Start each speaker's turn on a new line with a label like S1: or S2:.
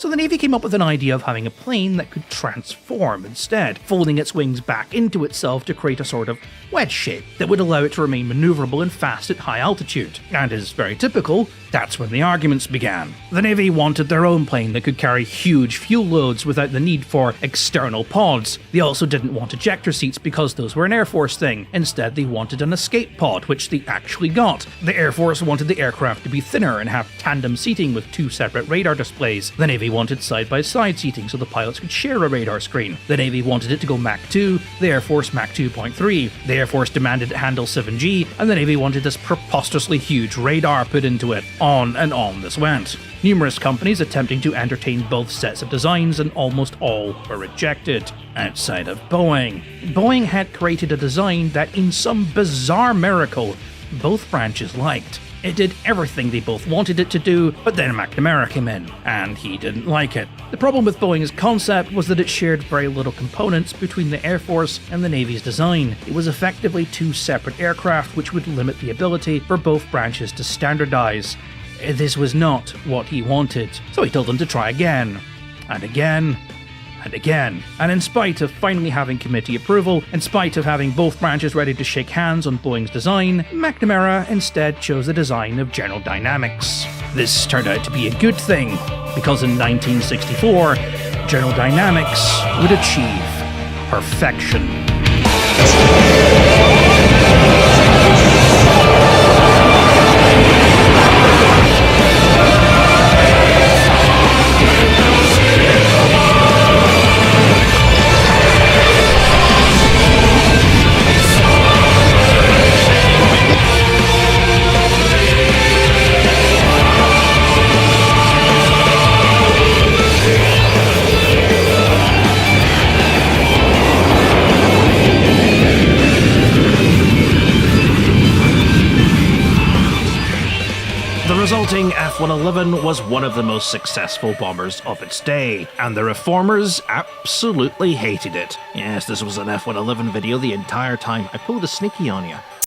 S1: So the Navy came up with an idea of having a plane that could transform instead, folding its wings back into itself to create a sort of wedge shape that would allow it to remain maneuverable and fast at high altitude. And as very typical, that's when the arguments began. The Navy wanted their own plane that could carry huge fuel loads without the need for external pods. They also didn't want ejector seats because those were an Air Force thing. Instead, they wanted an escape pod, which they actually got. The Air Force wanted the aircraft to be thinner and have tandem seating with 2 separate radar displays. The Navy wanted side-by-side seating so the pilots could share a radar screen. The Navy wanted it to go Mach 2, the Air Force Mach 2.3. The Air Force demanded it handle 7G, and the Navy wanted this preposterously huge radar put into it. On and on this went. Numerous companies attempting to entertain both sets of designs, and almost all were rejected. Outside of Boeing. Boeing had created a design that, in some bizarre miracle, both branches liked. It did everything they both wanted it to do, but then McNamara came in, and he didn't like it. The problem with Boeing's concept was that it shared very little components between the Air Force and the Navy's design. It was effectively 2 separate aircraft, which would limit the ability for both branches to standardize. This was not what he wanted, so he told them to try again, and again, and again. And in spite of finally having committee approval, in spite of having both branches ready to shake hands on Boeing's design, McNamara instead chose the design of General Dynamics. This turned out to be a good thing, because in 1964, General Dynamics would achieve perfection. The resulting F-111 was one of the most successful bombers of its day, and the reformers absolutely hated it. Yes, this was an F-111 video the entire time. I pulled a sneaky on you.